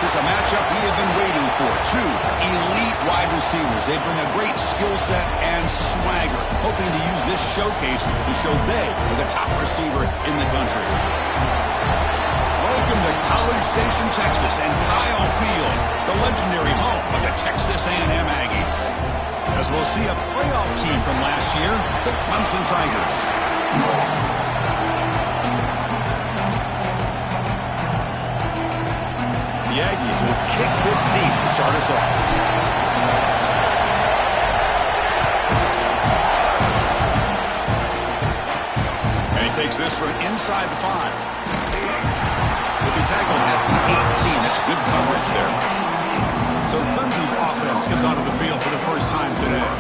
This is a matchup we have been waiting for. Two elite wide receivers. They bring a great skill set and swagger, hoping to use this showcase to show they are the top receiver in the country. Welcome to College Station, Texas, and Kyle Field, the legendary home of the Texas A&M Aggies. As we'll see a playoff team from last year, the Clemson Tigers. The Aggies will kick this deep to start us off. And he takes this from inside the 5. He'll be tackled at the 18. That's good coverage there. So Clemson's offense comes onto the field for the first time today.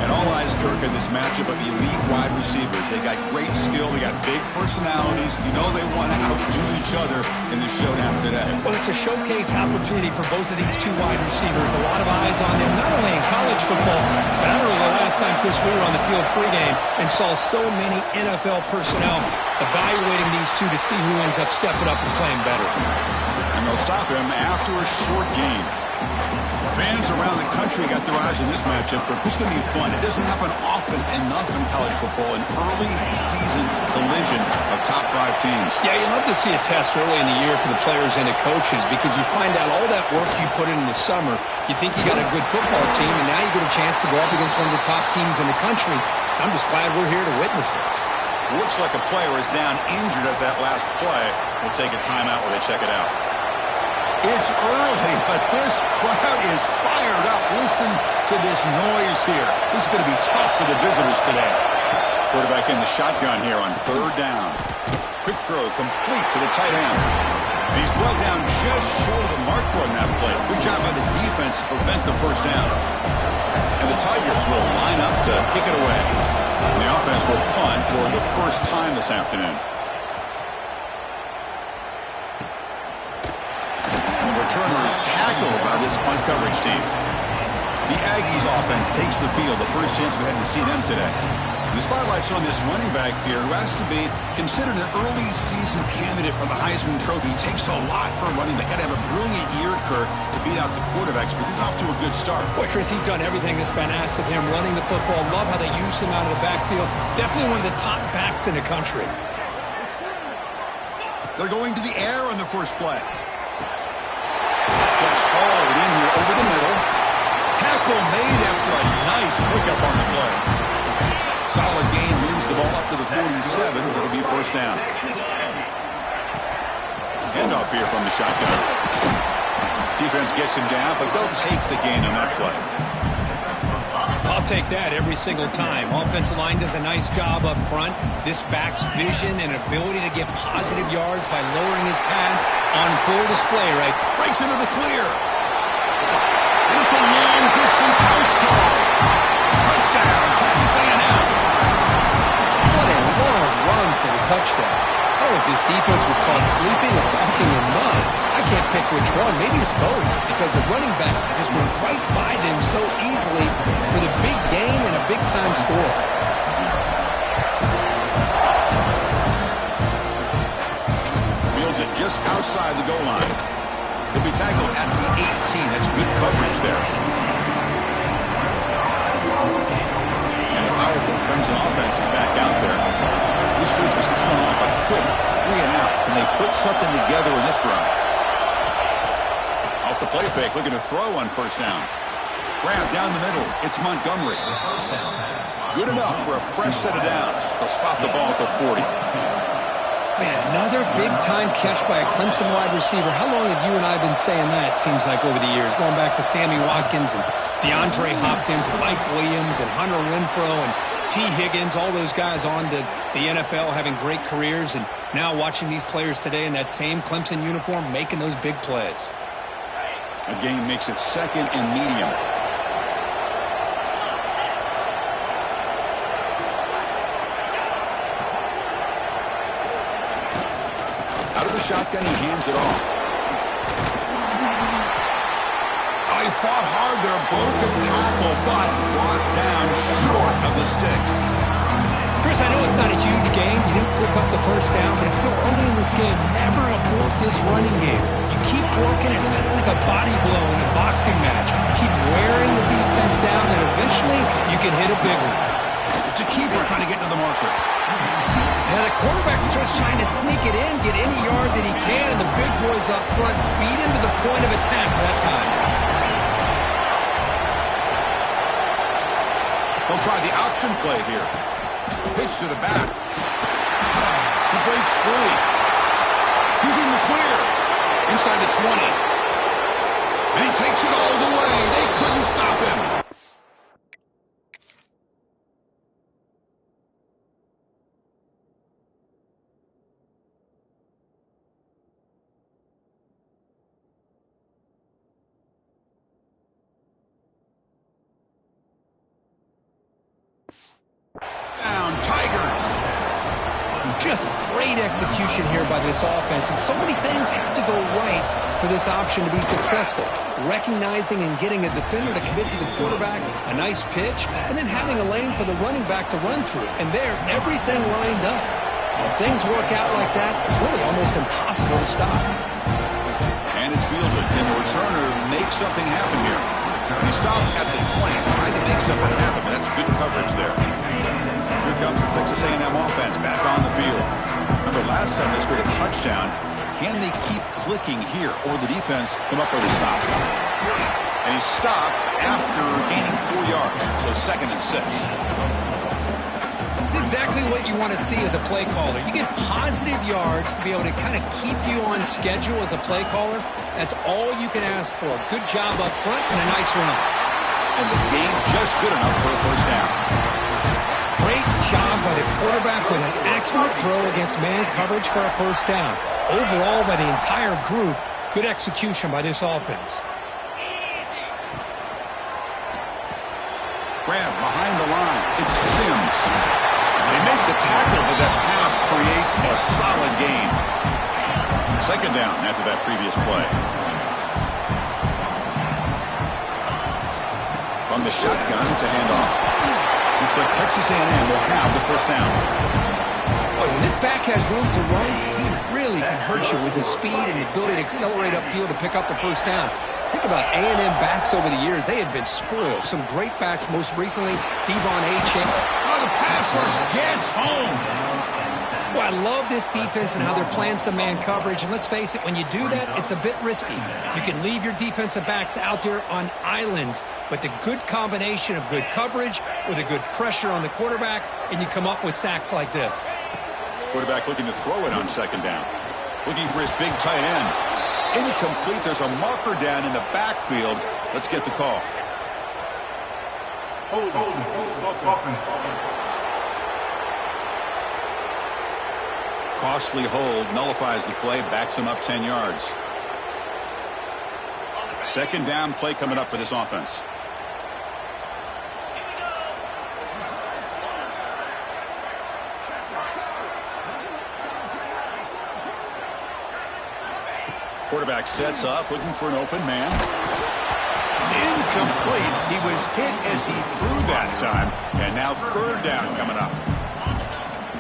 And all eyes, Kirk, in this matchup of elite wide receivers. They got great skill. They got big personalities. You know they want to outdo each other in this showdown today. Well, it's a showcase opportunity for both of these two wide receivers. A lot of eyes on them, not only in college football, but I remember the last time, Chris, we were on the field pregame and saw so many NFL personnel evaluating these two to see who ends up stepping up and playing better. And they'll stop him after a short game. Fans around the country got their eyes on this matchup, but it's going to be fun. It doesn't happen often enough in college football, an early season collision of top 5 teams. Yeah, you love to see a test early in the year for the players and the coaches because you find out all that work you put in the summer. You think you got a good football team, and now you get a chance to go up against one of the top teams in the country. I'm just glad we're here to witness it. Looks like a player is down injured at that last play. We'll take a timeout while they check it out. It's early, but this crowd is fired up. Listen to this noise here. This is going to be tough for the visitors today. Quarterback in the shotgun here on 3rd down. Quick throw complete to the tight end. And he's brought down just short of the marker on that play. Good job by the defense to prevent the first down. And the Tigers will line up to kick it away. And the offense will punt for the first time this afternoon. Returner is tackled by this punt coverage team. The Aggies offense takes the field. The first chance we had to see them today. The spotlight's on this running back here who has to be considered an early season candidate for the Heisman Trophy. It takes a lot for a running back. Got to have a brilliant year, Kirk, to beat out the quarterbacks, but he's off to a good start. Boy, Chris, he's done everything that's been asked of him, running the football. Love how they use him out of the backfield. Definitely one of the top backs in the country. They're going to the air on the first play. Gets hauled in here over the middle. Tackle made after a nice pickup on the play. Solid gain, moves the ball up to the 47. It'll be first down. Handoff here from the shotgun. Defense gets him down, but they'll take the gain on that play. I'll take that every single time. Offensive line does a nice job up front. This back's vision and ability to get positive yards by lowering his pads on full display, right? Breaks into the clear. And it's a long-distance house call. Touchdown, Texas A&M. What a long run for the touchdown. Oh, if this defense was caught sleeping or walking in mud, I can't pick which one. Maybe it's both, because the running back just went right by them so easily for the big game and a big-time score. Fields it just outside the goal line. He'll be tackled at the 18. That's good coverage there. And a powerful Clemson offense is back out there. This group is coming off a quick 3-and-out. Can they put something together in this run? Off the play fake, looking to throw on first down. Grab down the middle. It's Montgomery. Good enough for a fresh set of downs. They'll spot the ball at the 40. Man, another big-time catch by a Clemson wide receiver. How long have you and I been saying that, seems like, over the years? Going back to Sammy Watkins and DeAndre Hopkins and Mike Williams and Hunter Renfrow and T. Higgins, all those guys on to the NFL having great careers, and now watching these players today in that same Clemson uniform making those big plays. A game makes it 2nd and medium. Out of the shotgun, he hands it off. He fought hard there, broke a tackle, but brought down short of the sticks. Chris, I know it's not a huge game. You didn't pick up the first down, but it's still early in this game. Never abort this running game. You keep working. It's kind of like a body blow in a boxing match. Keep wearing the defense down, and eventually you can hit a big one. It's a keeper trying to get to the marker. And the quarterback's just trying to sneak it in, get any yard that he can, and the big boys up front beat him to the point of attack that time. They'll try the option play here. Pitch to the back. He breaks free. He's in the clear. Inside the 20. And he takes it all the way. They couldn't stop him. Down, Tigers. Just great execution here by this offense, and so many things have to go right for this option to be successful. Recognizing and getting a defender to commit to the quarterback, a nice pitch, and then having a lane for the running back to run through. And there, everything lined up. When things work out like that, it's really almost impossible to stop. And it's fielded. Can the returner make something happen here? He stopped at the 20, trying to make something happen. That's good coverage there. Here comes the Texas A&M offense back on the field. Remember, last time they scored a touchdown. Can they keep clicking here, or the defense come up where they stop? And he stopped after gaining 4 yards, so 2nd and 6. It's exactly what you want to see as a play caller. You get positive yards to be able to kind of keep you on schedule as a play caller. That's all you can ask for. Good job up front and a nice run. And the game just good enough for a first down. Great job by the quarterback with an accurate throw against man coverage for a first down. Overall, by the entire group, good execution by this offense. Grab behind the line. It's Sims. They make the tackle, but that pass creates a solid gain. 2nd down after that previous play. From the shotgun to handoff. Looks like Texas A&M will have the first down. Boy, when this back has room to run, he really can hurt you with his speed and the ability to accelerate upfield to pick up the first down. Think about A&M backs over the years. They had been spoiled. Some great backs, most recently, Devon A-Chain. Oh, the pass rush gets home. Well, I love this defense and how they're playing some man coverage. And let's face it, when you do that, it's a bit risky. You can leave your defensive backs out there on islands, but the good combination of good coverage with a good pressure on the quarterback, and you come up with sacks like this. Quarterback looking to throw it on 2nd down. Looking for his big tight end. Incomplete. There's a marker down in the backfield. Let's get the call. Hold. Costly hold, nullifies the play, backs him up 10 yards. 2nd down play coming up for this offense. Quarterback sets up, looking for an open man. It's incomplete. He was hit as he threw that time. And now 3rd down coming up.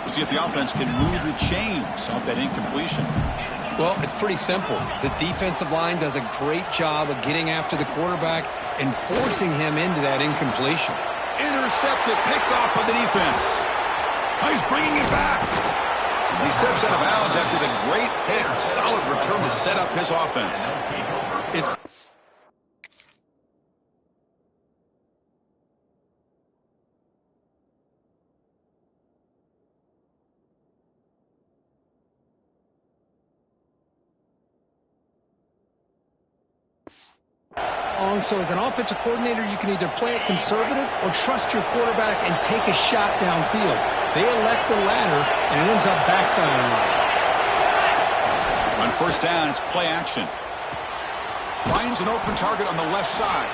We'll see if the offense can move the chains off that incompletion. Well, it's pretty simple. The defensive line does a great job of getting after the quarterback and forcing him into that incompletion. Intercepted, picked off by the defense. Oh, he's bringing it back. And he steps out of bounds after the great hit. A solid return to set up his offense. It's so as an offensive coordinator, you can either play it conservative or trust your quarterback and take a shot downfield. They elect the latter, and it ends up backfiring. On 1st down, it's play action. Finds an open target on the left side.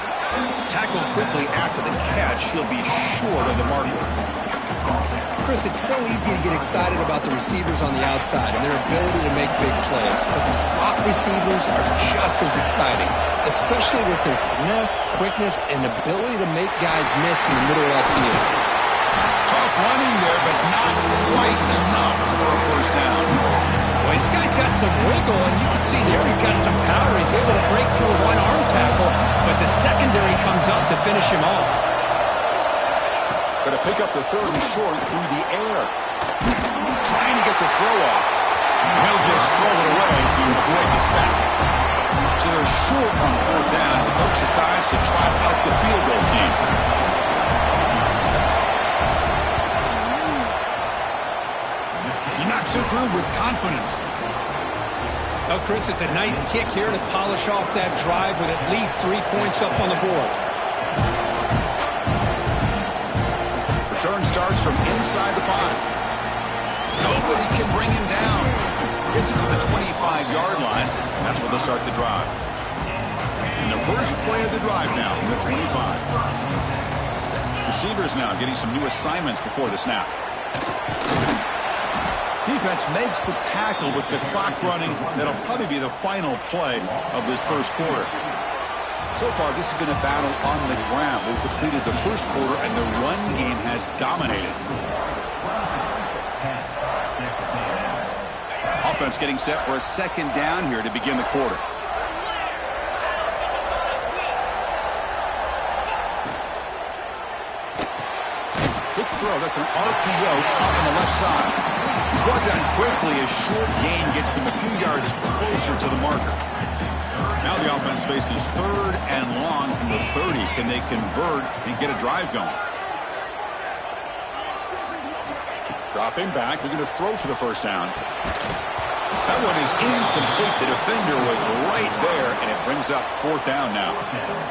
Tackled quickly after the catch. He'll be short of the marker. Chris, it's so easy to get excited about the receivers on the outside and their ability to make big plays, but the slot receivers are just as exciting, especially with their finesse, quickness, and ability to make guys miss in the middle of that field. Toss Tough running there, but not quite enough for a first down. Well, this guy's got some wiggle, and you can see there he's got some power. He's able to break through a one-arm tackle, but the secondary comes up to finish him off. Going to pick up the third and short through the air. Trying to get the throw off. He'll just throw it away to avoid the sack. So they're short on fourth down. The coach decides to try out the field goal team. He knocks it through with confidence. Oh, Chris, it's a nice kick here to polish off that drive with at least 3 points up on the board. Return starts from inside the 5. Nobody can bring him down. Gets him to the 25-yard line. That's where they'll start the drive. And the first play of the drive now from the 25. Receivers now getting some new assignments before the snap. Defense makes the tackle with the clock running. That'll probably be the final play of this first quarter. So far, this has been a battle on the ground. We've completed the first quarter, and the run game has dominated. Offense getting set for a second down here to begin the quarter. Quick throw. That's an RPO caught on the left side. He's brought down quickly. A short gain gets them a few yards closer to the marker. Now the offense faces third and long from the 30. Can they convert and get a drive going? Dropping back. They're going to throw for the first down. That one is incomplete. The defender was right there, and it brings up fourth down now.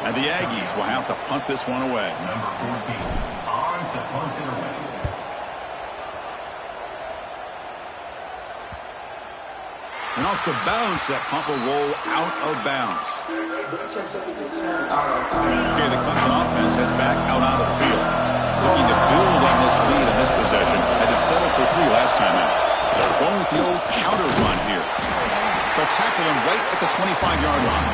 And the Aggies will have to punt this one away. Number 14 on to punt it away. And off the bounce, that punt will roll out of bounds. Okay, the Clemson offense heads back out onto the field. Looking to build on this lead in this possession. Had to settle for 3 last time out. They're going with the old counter run here. They'll tackle him right at the 25-yard line.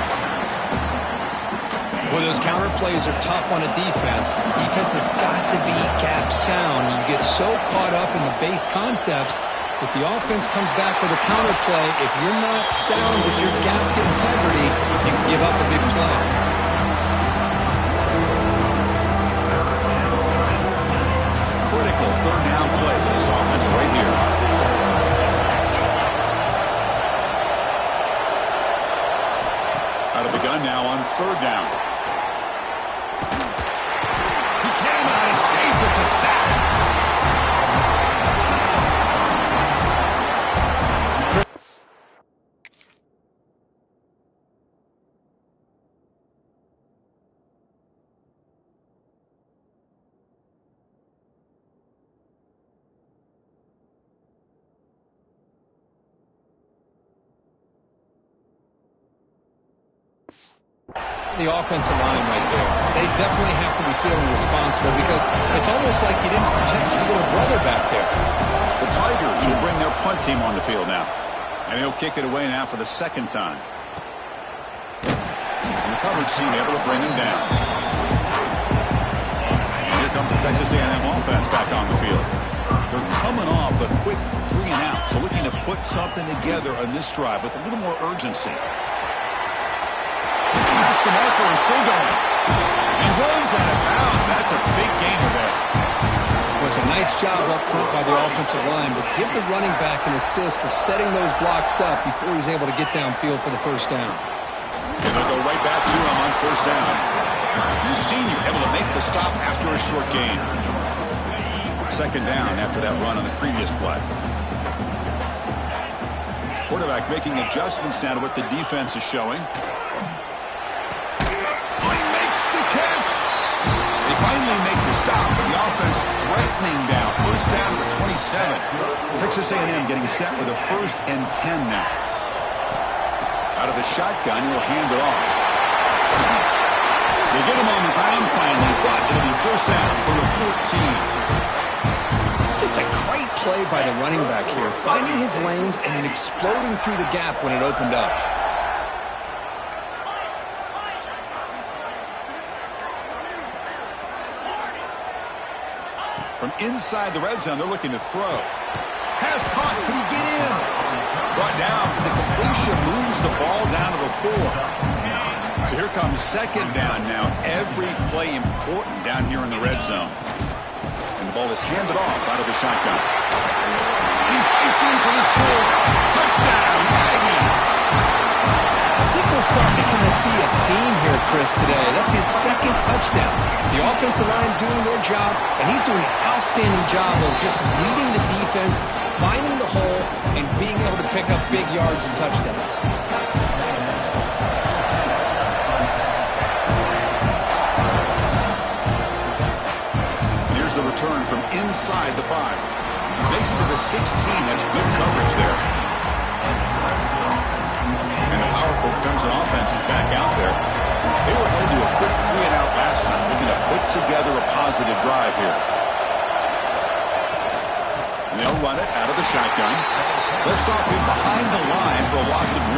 Well, those counter plays are tough on a defense. Defense has got to be gap sound. You get so caught up in the base concepts. If the offense comes back with a counter play, if you're not sound with your gap integrity, you can give up a big play. Critical third down play for this offense right here. Out of the gun now on third down. He cannot escape. It's a sack. The offensive line right there. They definitely have to be feeling responsible because it's almost like you didn't protect your little brother back there. The Tigers will bring their punt team on the field now. And he'll kick it away now for the second time. And the coverage team able to bring him down. And here comes the Texas A&M offense back on the field. They're coming off a quick 3 and out. So looking to put something together on this drive with a little more urgency. Past the marker and still going. And runs out of bounds. That's a big gainer there. It was a nice job up front by the offensive line, but give the running back an assist for setting those blocks up before he's able to get downfield for the first down. And they'll go right back to him on first down. The senior able to make the stop after a short gain. Second down after that run on the previous play. Quarterback making adjustments now to what the defense is showing. Finally make the stop, but the offense threatening down. First down to the 27. Texas A&M getting set with a 1st and 10 now. Out of the shotgun, he'll hand it off. They get him on the ground finally, but it'll be first down for the 14. Just a great play by the running back here, finding his lanes and then exploding through the gap when it opened up. From inside the red zone, they're looking to throw. Pass caught. Can he get in? Brought down. The completion moves the ball down to the 4. So here comes second down now. Every play important down here in the red zone. And the ball is handed off out of the shotgun. He fights in for the score. Touchdown, Aggies. I think we're starting to kind of see a theme here, Chris, today. That's his second touchdown. The offensive line doing their job, and he's doing an outstanding job of just leading the defense, finding the hole, and being able to pick up big yards and touchdowns. Here's the return from inside the 5. Makes it to the 16. That's good coverage there. And the powerful Clemson offense is back out there. They were held to a quick 3-and-out last time, looking to put together a positive drive here. And they'll run it out of the shotgun. They'll stop him behind the line for a loss of 1.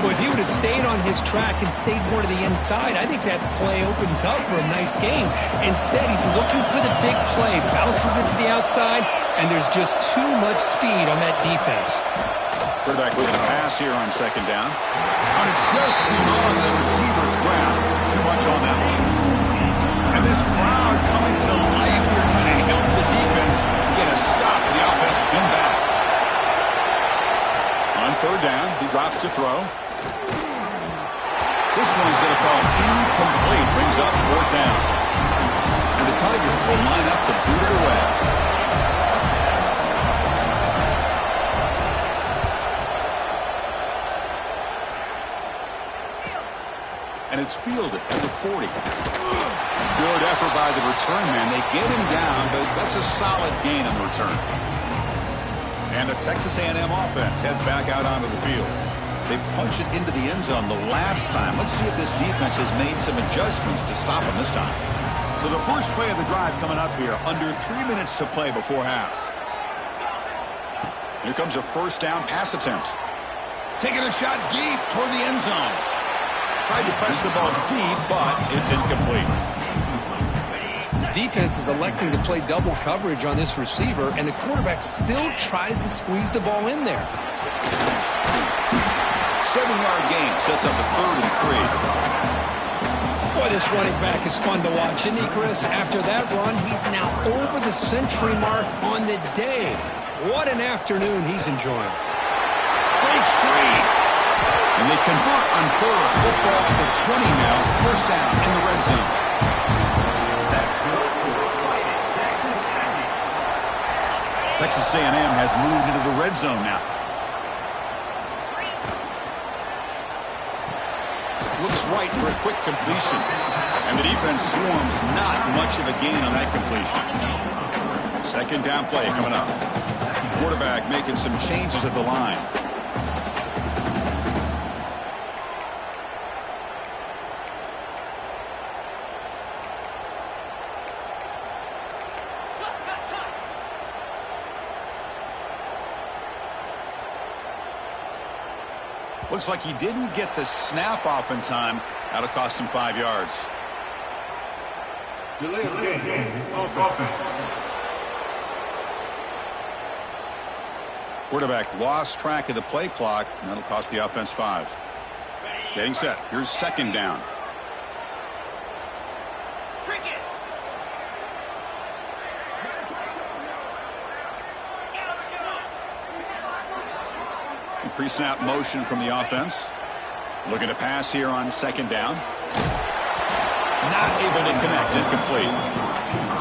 Well, if he would have stayed on his track and stayed more to the inside, I think that play opens up for a nice game. Instead, he's looking for the big play, bounces it to the outside, and there's just too much speed on that defense. Quarterback looking to pass here on second down. And it's just beyond the receiver's grasp. Too much on that one. And this crowd coming to life here trying to help the defense get a stop. The offense pinned back. On third down, he drops to throw. This one's going to fall incomplete. Brings up fourth down. And the Tigers will line up to boot it away. And it's fielded at the 40. Good effort by the return man. They get him down, but that's a solid gain on the return. And the Texas A&M offense heads back out onto the field. They punched it into the end zone the last time. Let's see if this defense has made some adjustments to stop them this time. So the first play of the drive coming up here. Under 3 minutes to play before half. Here comes a first down pass attempt. Taking a shot deep toward the end zone. Tried to press the ball deep, but it's incomplete. Defense is electing to play double coverage on this receiver, and the quarterback still tries to squeeze the ball in there. 7-yard gain sets up a 3rd and 3. Boy, this running back is fun to watch, isn't he, Chris? After that run, he's now over the century mark on the day. What an afternoon he's enjoying. Breaks free. And they convert on 3rd. Football at the 20 now. First down in the red zone. Texas A&M has moved into the red zone now. Looks right for a quick completion. And the defense swarms. Not much of a gain on that completion. Second down play coming up. Quarterback making some changes at the line. Looks like he didn't get the snap off in time. That'll cost him 5 yards. Delay of game. Offense. Quarterback lost track of the play clock, and that'll cost the offense 5. Getting set. Here's second down. Pre-snap motion from the offense. Looking to pass here on second down. Not able to connect. Incomplete.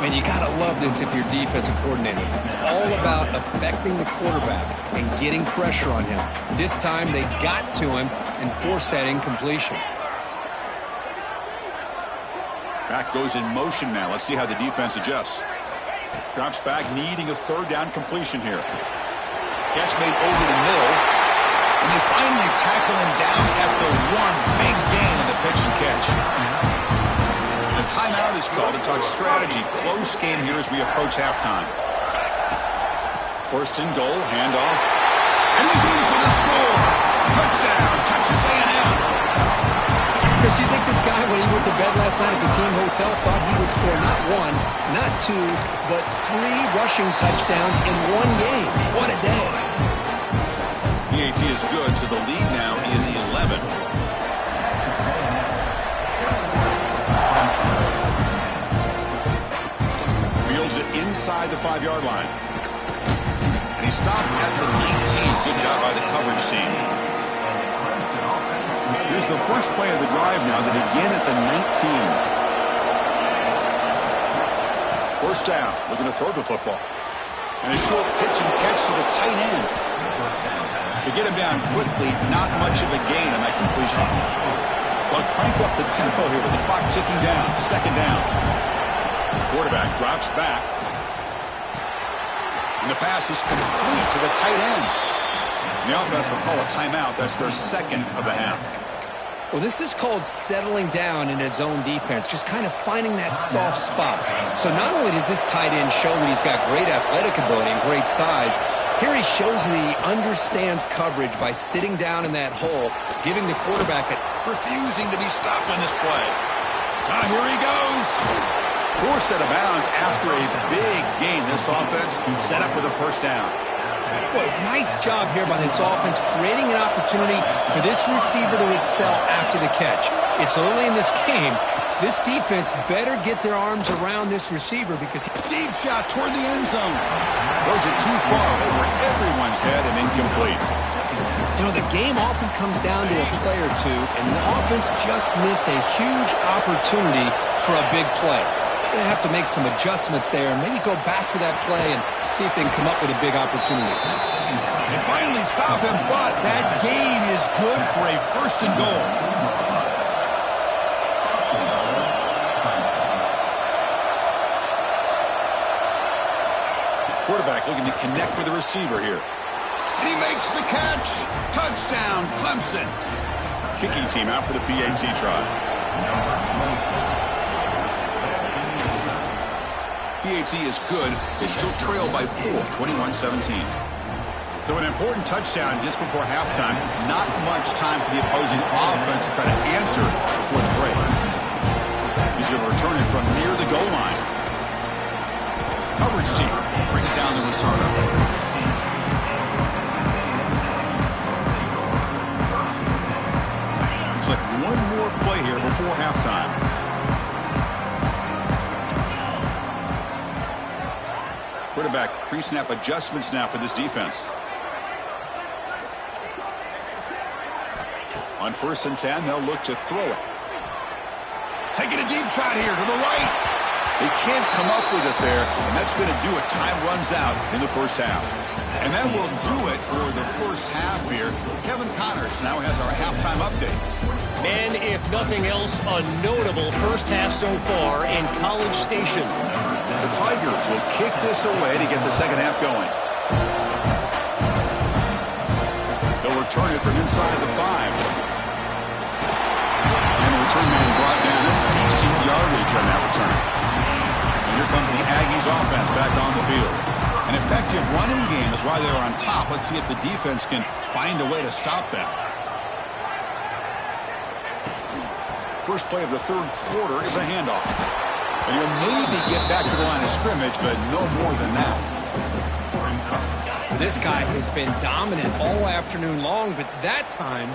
Man, you got to love this if you're defensive coordinator. It's all about affecting the quarterback and getting pressure on him. This time they got to him and forced that incompletion. Back goes in motion now. Let's see how the defense adjusts. Drops back, needing a third down completion here. Catch made over the middle. And they finally tackle him down at the 1. Big gain in the pitch and catch. The timeout is called to talk strategy. Close game here as we approach halftime. First and goal, handoff. And he's in for the score. Touchdown, Texas A&M. Chris, you think this guy, when he went to bed crowd last night at the team hotel thought he would score not one, not two, but 3 rushing touchdowns in one game. What a day. PAT is good, so the lead now is 11. Fields it inside the 5-yard line. And he stopped at the 19. Good job by the coverage team. Here's the first play of the drive now. They begin at the 19. First down, looking to throw the football. And a short pitch and catch to the tight end. To get him down quickly, not much of a gain on that completion. They'll crank up the tempo here with the clock ticking down. Second down. Quarterback drops back. And the pass is complete to the tight end. And the offense will call a timeout. That's their second of the half. Well, this is called settling down in his own defense, just kind of finding that soft spot. So not only does this tight end show that he's got great athletic ability and great size, here he shows that he understands coverage by sitting down in that hole, giving the quarterback a... Refusing to be stopped on this play. Now here he goes. Poor set of bounds after a big gain. This offense set up with a first down. Boy, nice job here by this offense, creating an opportunity for this receiver to excel after the catch. It's early in this game, so this defense better get their arms around this receiver because... Deep shot toward the end zone. Throws it too far over everyone's head and incomplete. You know, the game often comes down to a play or two, and the offense just missed a huge opportunity for a big play. They're going to have to make some adjustments there and maybe go back to that play and see if they can come up with a big opportunity. They finally stop him, but that gain is good for a first and goal. Quarterback looking to connect with the receiver here. And he makes the catch. Touchdown, Clemson. Kicking team out for the PAT try. PAT is good. They still trail by 4, 21-17. So an important touchdown just before halftime. Not much time for the opposing offense to try to answer before the break. He's going to return it from near the goal line. Coverage team brings down the returner. Looks like one more play here before halftime. Quarterback pre-snap adjustments now for this defense. On 1st and 10, they'll look to throw it. Taking a deep shot here to the right. They can't come up with it there, and that's going to do it. Time runs out in the first half. And that will do it for the first half here. Kevin Connors now has our halftime update. Man, if nothing else, a notable first half so far in College Station. The Tigers will kick this away to get the second half going. They'll return it from inside the 5. And the return man brought down. That's decent yardage on that return. And here comes the Aggies offense back on the field. An effective running game is why they're on top. Let's see if the defense can find a way to stop them. First play of the third quarter is a handoff. And he'll maybe get back to the line of scrimmage, but no more than that. This guy has been dominant all afternoon long, but that time,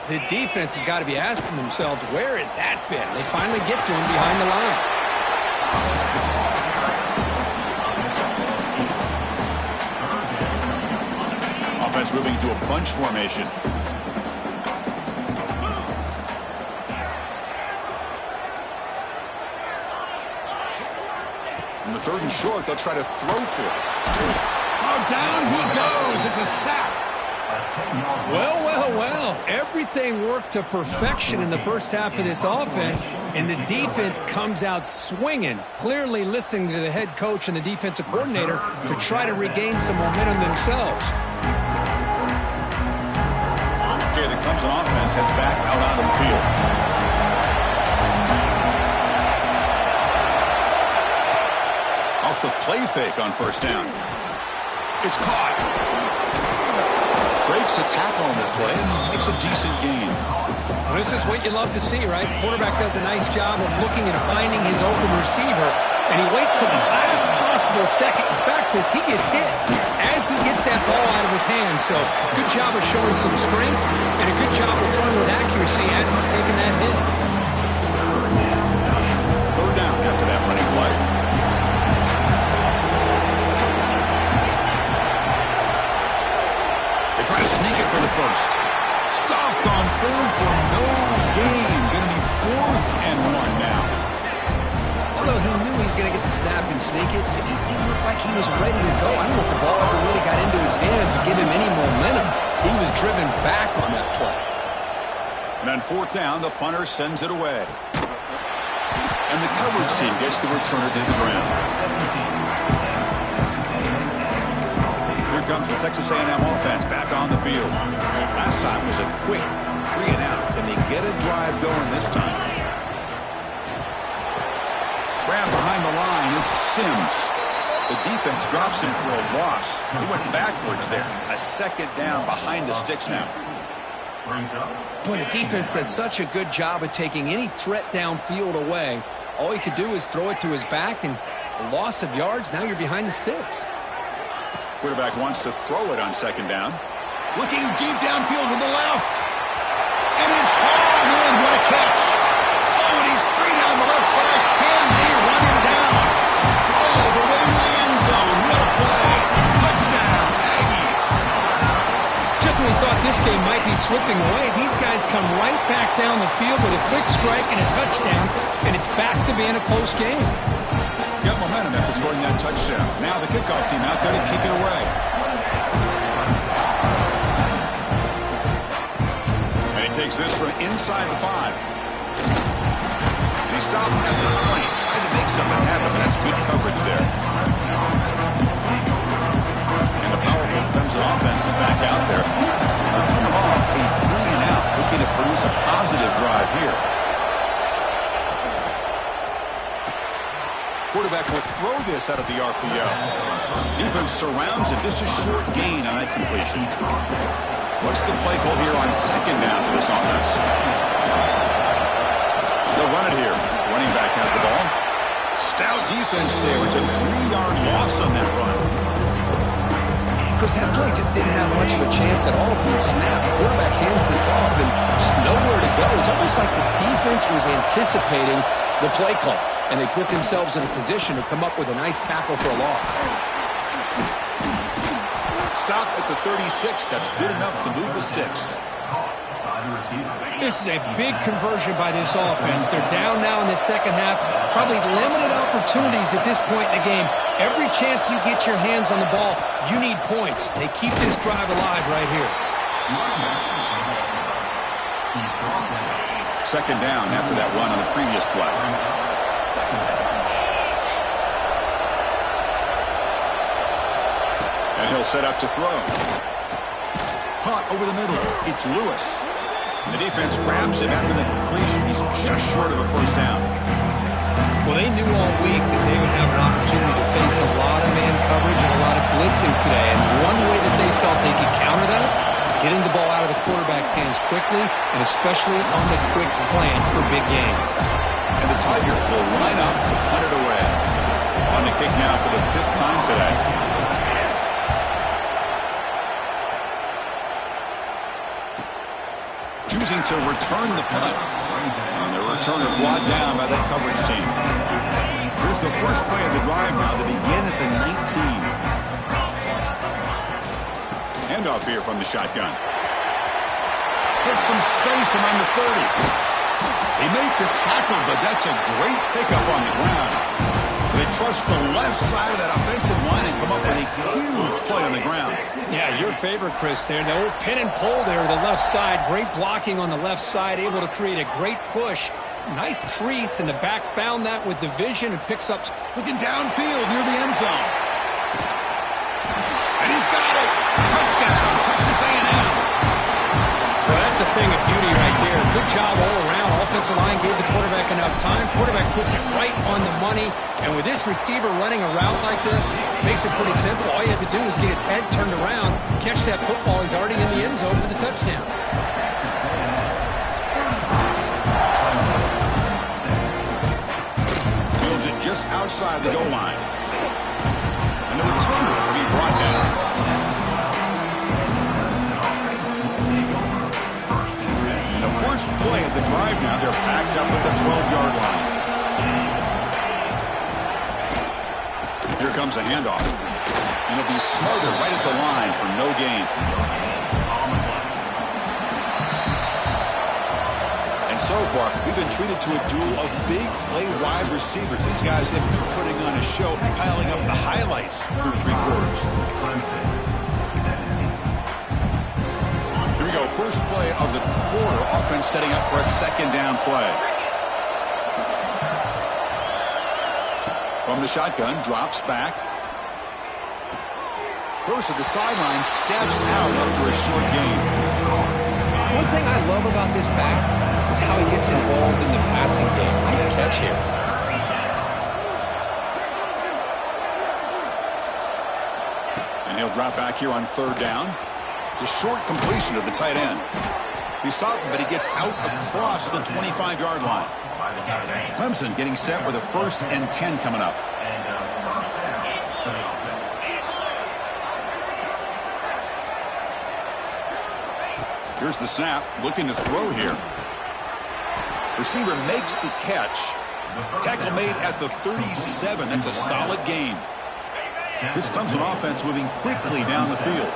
the defense has got to be asking themselves, where has that been? They finally get to him behind the line. Offense moving to a bunch formation. On the 3rd and short, they'll try to throw for it. Oh, down he goes. It's a sack. Well, well, well. Everything worked to perfection in the first half of this offense, and the defense comes out swinging, clearly listening to the head coach and the defensive coordinator to try to regain some momentum themselves. Okay, the Clemson offense heads back out onto the field. Off the play fake on first down. It's caught. Breaks a tackle on the play and makes a decent gain. Well, this is what you love to see, right? The quarterback does a nice job of looking and finding his open receiver, and he waits to the last possible second. In fact, he gets hit as he gets that ball out of his hands. So good job of showing some strength and a good job of throwing with accuracy as he's taking that hit. Third down after that running play. They try to sneak it for the first. Stopped on third for no gain. Going to be 4th and 1 now. Although he knew he was going to get the snap and sneak it, it just didn't look like he was ready to go. I don't know if the ball ever really got into his hands to give him any momentum. He was driven back on that play. And on 4th down, the punter sends it away. And the coverage team gets the returner to the ground. Here comes the Texas A&M offense back on the field. Last time was a quick 3 and out. Can they get a drive going this time? Grab behind the line. It's Sims. The defense drops him for a loss. He went backwards there. A 2nd down behind the sticks now. Boy, the defense does such a good job of taking any threat downfield away. All he could do is throw it to his back, and a loss of yards, now you're behind the sticks. Quarterback wants to throw it on 2nd down. Looking deep downfield to the left. And it's hauled in. What a catch. Oh, and he's free down the left side. Can they run him down? Oh, the way to the end zone. What a play. Touchdown, Aggies. Just when we thought this game might be slipping away, these guys come right back down the field with a quick strike and a touchdown, and it's back to being a close game. Got momentum after scoring that touchdown. Now the kickoff team out there to kick it away. And he takes this from inside the 5. And he stopped at the 20. Tried to make something happen, but that's good coverage there. And the powerful Clemson offense is back out there. They're coming off a 3 and out, looking to produce a positive drive here. Quarterback will throw this out of the RPO. Defense surrounds it. Just a short gain on that completion. What's the play call here on 2nd down for this offense? They'll run it here. Running back has the ball. Stout defense there. It's a 3-yard loss on that run. Because that play just didn't have much of a chance at all from the snap. The quarterback hands this off and there's nowhere to go. It's almost like the defense was anticipating the play call, and they put themselves in a position to come up with a nice tackle for a loss. Stopped at the 36. That's good enough to move the sticks. This is a big conversion by this offense. They're down now in the 2nd half. Probably limited opportunities at this point in the game. Every chance you get your hands on the ball, you need points. They keep this drive alive right here. 2nd down after that run on the previous play. And he'll set up to throw. Caught over the middle. It's Lewis. The defense grabs him after the completion. He's just short of a 1st down. Well, they knew all week that they would have an opportunity to face a lot of man coverage and a lot of blitzing today. And one way that they felt they could counter that, getting the ball out of the quarterback's hands quickly, and especially on the quick slants for big gains. And the Tigers will line up to punt it away. On the kick now for the 5th time today. Choosing to return the punt. And the returner brought down by that coverage team. Here's the first play of the drive now. They begin at the 19. Handoff here from the shotgun. Hit some space among the 30. They make the tackle, but that's a great pickup on the ground. They trust the left side of that offensive line and come up with a huge play on the ground. Yeah, your favorite, Chris, there. No pin and pull there to the left side. Great blocking on the left side, able to create a great push. Nice crease, and the back found that with the vision and picks up. Looking downfield near the end zone. And he's got it. Touchdown, Texas A&M. Well, that's a thing of beauty right there. Good job all around. Offensive line gave the quarterback enough time. Quarterback puts it right on the money. And with this receiver running a route like this, makes it pretty simple. All you have to do is get his head turned around, catch that football. He's already in the end zone for the touchdown. just outside the goal line. And the returner will be brought down. And the first play of the drive now, they're backed up at the 12-yard line. Here comes a handoff. And it'll be smothered right at the line for no gain. And so far, we've been treated to a duel of big play wide receivers. These guys have been putting on a show, piling up the highlights through 3 quarters. Here we go. First play of the quarter. Offense setting up for a second down play. From the shotgun, drops back. Goes to the sideline, steps out after a short gain. One thing I love about this back is how he gets involved in the passing game. Nice catch here. And he'll drop back here on 3rd down. It's a short completion of the tight end. He stopped, but he gets out across the 25-yard line. Clemson getting set with a 1st and 10 coming up. Here's the snap, looking to throw here. Receiver makes the catch. Tackle made at the 37. That's a solid gain. This Clemson offense moving quickly down the field.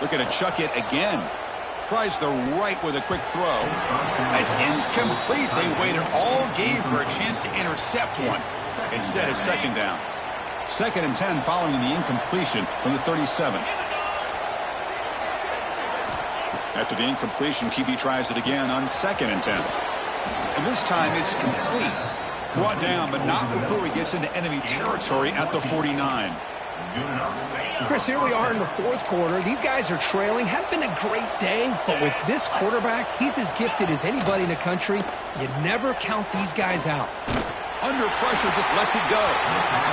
Looking to chuck it again. Tries the right with a quick throw. It's incomplete. They waited all game for a chance to intercept one. Instead, it's 2nd down. 2nd and 10 following the incompletion from the 37. After the incompletion, QB tries it again on 2nd and 10. And this time it's complete. Brought down, but not before he gets into enemy territory at the 49. Chris, here we are in the 4th quarter. These guys are trailing. Hadn't been a great day, but with this quarterback, he's as gifted as anybody in the country. You never count these guys out. Under pressure, just lets it go.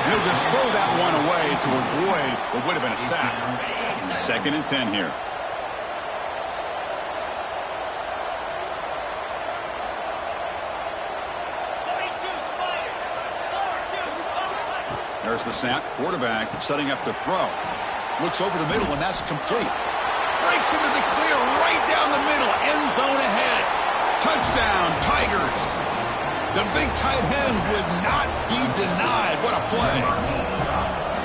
He'll just throw that one away to avoid what would have been a sack. 2nd and 10 here. There's the snap. Quarterback setting up to throw. Looks over the middle, and that's complete. Breaks into the clear right down the middle. End zone ahead. Touchdown, Tigers. The big tight end would not be denied. What a play.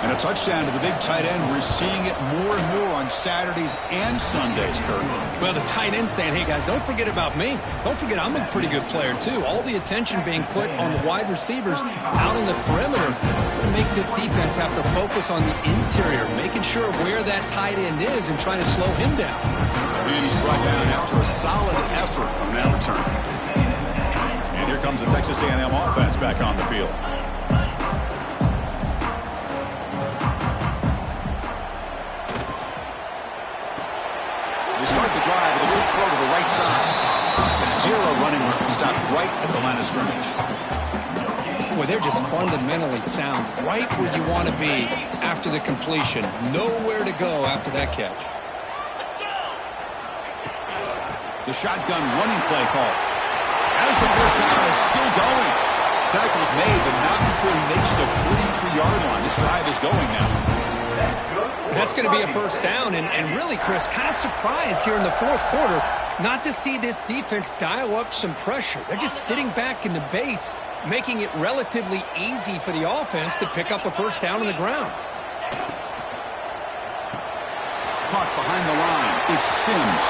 And a touchdown to the big tight end. We're seeing it more and more on Saturdays and Sundays, Kurt. Well, the tight end saying, hey, guys, don't forget about me. Don't forget I'm a pretty good player, too. All the attention being put on the wide receivers out in the perimeter. It's going to make this defense have to focus on the interior, making sure where that tight end is and trying to slow him down. And he's brought down after a solid effort on that return. And here comes the Texas A&M offense back on the field. They start the drive with a good throw to the right side. Zero running room stopped right at the line of scrimmage. Boy, they're just fundamentally sound, right where you want to be after the completion. Nowhere to go after that catch. The shotgun running play call. As the first down is still going. Tackle's made, but not before he makes the 43-yard line. This drive is going now. That's going to be a first down, and really, Chris, kind of surprised here in the 4th quarter not to see this defense dial up some pressure. They're just sitting back in the base, making it relatively easy for the offense to pick up a first down on the ground. Caught behind the line. It's Sims.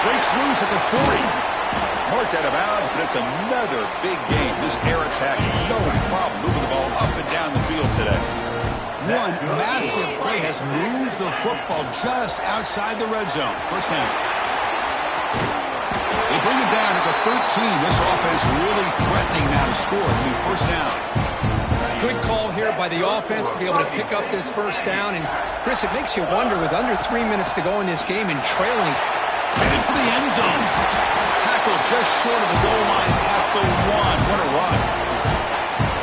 Breaks loose at the 40. Marked out of bounds, but it's another big game. This air attack, no problem moving the ball up and down the field today. One massive play has moved the football just outside the red zone. First down. They bring it down at the 13. This offense really threatening now to score. It'll be first down. Good call here by the offense to be able to pick up this first down. And, Chris, it makes you wonder, with under 3 minutes to go in this game and trailing. Headed for the end zone. Tackle just short of the goal line at the 1. What a run.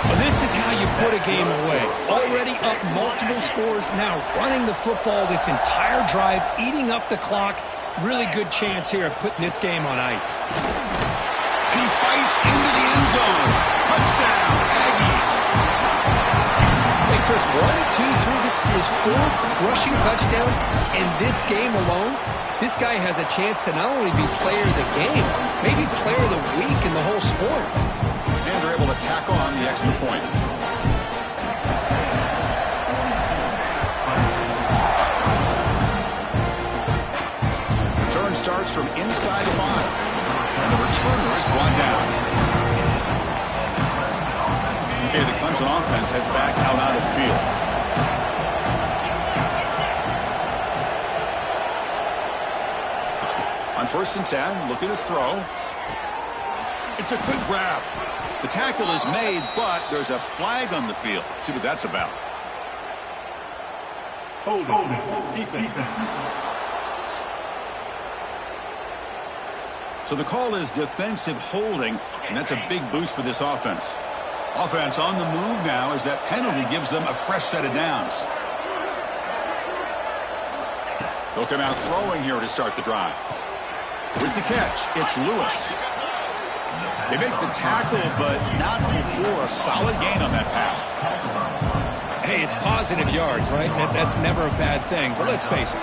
Well, this is how you put a game away. Already up multiple scores, now running the football this entire drive, eating up the clock. Really good chance here of putting this game on ice. and he fights into the end zone. Touchdown, Aggies. Hey, Chris, 1, 2, 3. This is his 4th rushing touchdown in this game alone. This guy has a chance to not only be player of the game, maybe player of the week in the whole sport. And they're able to tack on the extra point. Return starts from inside 5. And the returner is brought down. Okay, the Clemson offense heads back out onto the field. On 1st and 10, looking to throw. It's a quick grab. The tackle is made, but there's a flag on the field. Let's see what that's about. Hold it. Defense. So the call is defensive holding, and that's a big boost for this offense. Offense on the move now as that penalty gives them a fresh set of downs. They'll come out throwing here to start the drive. With the catch, it's Lewis. They make the tackle, but not before a solid gain on that pass. Hey, it's positive yards, right? That's never a bad thing. But let's face it,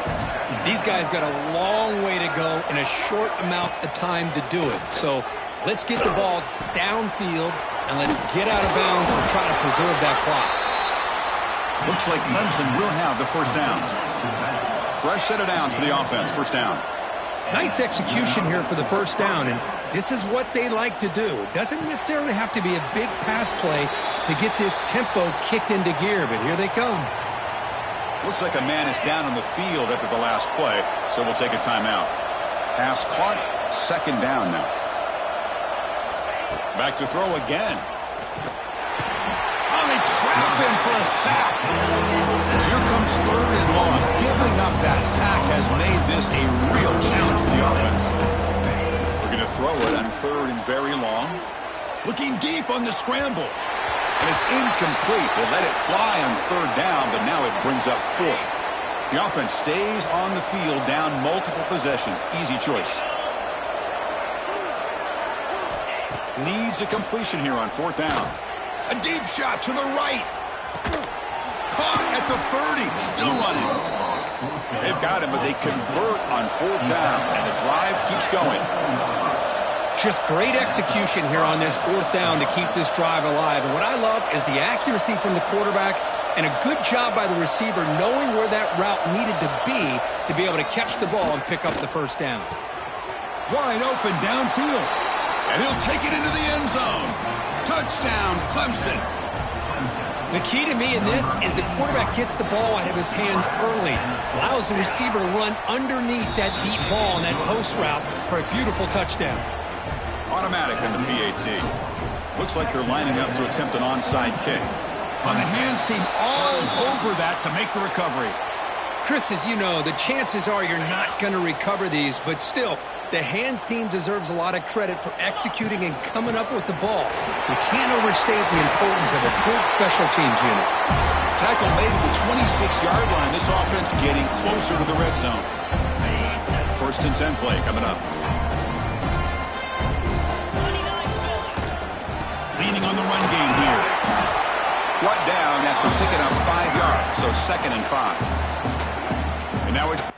these guys got a long way to go in a short amount of time to do it. So let's get the ball downfield, and let's get out of bounds to try to preserve that clock. Looks like Clemson will have the first down. Fresh set of downs for the offense, first down. Nice execution here for the first down, and this is what they like to do. It doesn't necessarily have to be a big pass play to get this tempo kicked into gear, but here they come. Looks like a man is down on the field after the last play, so we'll take a timeout. Pass caught, second down now. Back to throw again. Oh, they trap him for a sack. As here comes 3rd and long. Giving up that sack has made this a real challenge for the offense. We're going to throw it on 3rd and very long. Looking deep on the scramble. And it's incomplete. They let it fly on 3rd down, but now it brings up 4th. The offense stays on the field down multiple possessions. Easy choice. Needs a completion here on 4th down. A deep shot to the right. Caught at the 30. Still running. They've got him, but they convert on 4th down, and the drive keeps going. Just great execution here on this 4th down to keep this drive alive. And what I love is the accuracy from the quarterback and a good job by the receiver knowing where that route needed to be able to catch the ball and pick up the first down. Wide open downfield. And he'll take it into the end zone. Touchdown, Clemson. The key to me in this is the quarterback gets the ball out of his hands early, allows the receiver to run underneath that deep ball in that post route for a beautiful touchdown. Automatic in the PAT. Looks like they're lining up to attempt an onside kick. On the hands team all over that to make the recovery. Chris, as you know, the chances are you're not going to recover these, but still, the hands team deserves a lot of credit for executing and coming up with the ball. You can't overstate the importance of a good special teams unit. Tackle made at the 26-yard line. This offense getting closer to the red zone. 1st and 10 play coming up. Leaning on the run game here. Brought down after picking up 5 yards, so 2nd and 5. And now it's...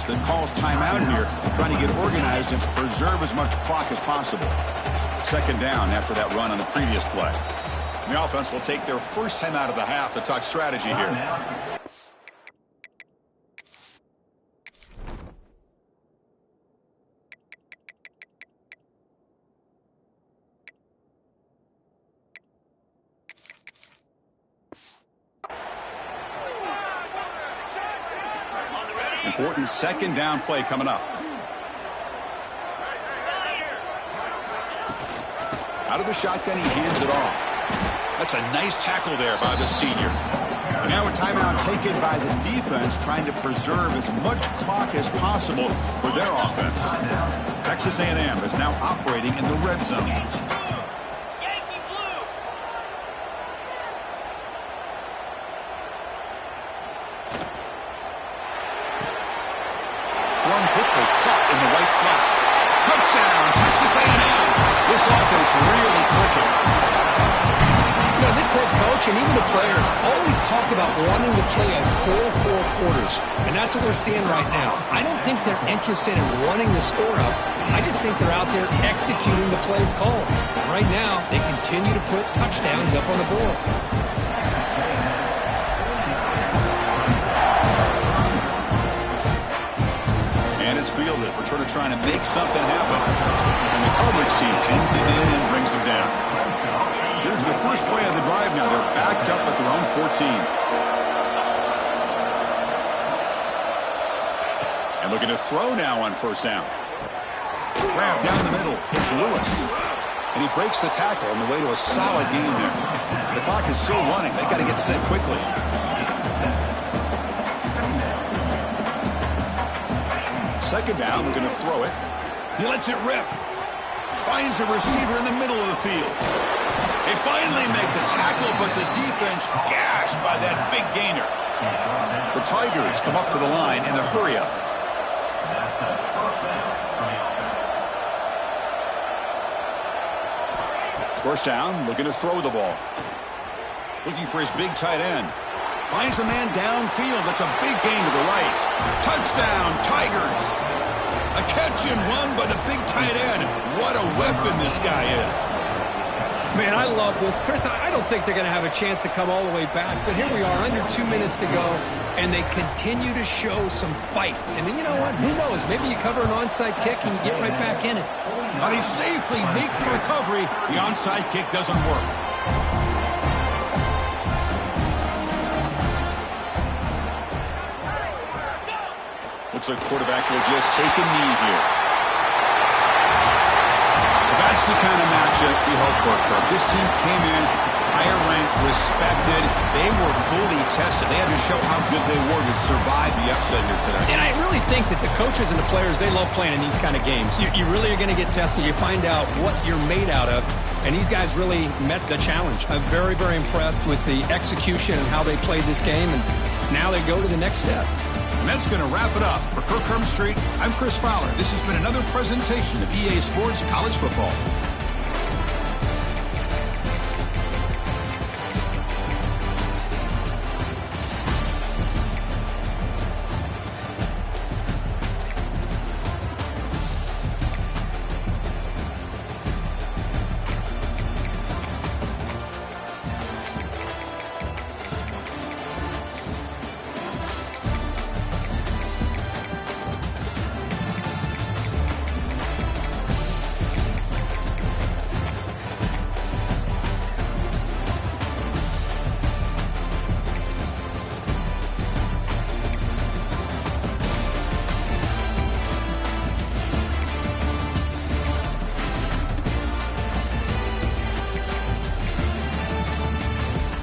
that calls timeout here, trying to get organized and preserve as much clock as possible. 2nd down after that run on the previous play. The offense will take their first time out of the half to talk strategy here. Important 2nd down play coming up. Out of the shotgun, he hands it off. That's a nice tackle there by the senior. And now a timeout taken by the defense, trying to preserve as much clock as possible for their offense. Texas A&M is now operating in the red zone. This offense really clicking. You know, this head coach and even the players always talk about wanting to play a full 4 quarters, and that's what we're seeing right now. I don't think they're interested in running the score up. I just think they're out there executing the plays called. Right now, they continue to put touchdowns up on the board. And it's fielded. Returner trying to make something happen. And the coverage team pins him in and brings him down. Here's the first play of the drive now. They're backed up at their own 14. And looking to throw now on first down. Grab down the middle. It's Lewis. And he breaks the tackle on the way to a solid gain there. The clock is still running. They've got to get set quickly. Second down, we're going to throw it. He lets it rip. Finds a receiver in the middle of the field. They finally make the tackle, but the defense gashed by that big gainer. The Tigers come up to the line in the hurry-up. First down, looking to throw the ball. Looking for his big tight end. Finds a man downfield. That's a big gain to the right. Touchdown, Tigers. A catch and run by the big tight end. What a weapon this guy is. Man, I love this. Chris, I don't think they're going to have a chance to come all the way back, but here we are, under 2 minutes to go, and they continue to show some fight. And then, you know what? Who knows? Maybe you cover an onside kick and you get right back in it. Now they safely make the recovery. The onside kick doesn't work. Looks like quarterback will just take a knee here. That's the kind of matchup we hope for, Kirk. This team came in higher ranked, respected. They were fully tested. They had to show how good they were to survive the upset here today. And I really think that the coaches and the players, they love playing in these kind of games. You really are going to get tested. You find out what you're made out of. And these guys really met the challenge. I'm very, very impressed with the execution and how they played this game. And now they go to the next step. And that's going to wrap it up. For Kirk Street, I'm Chris Fowler. This has been another presentation of EA Sports College Football.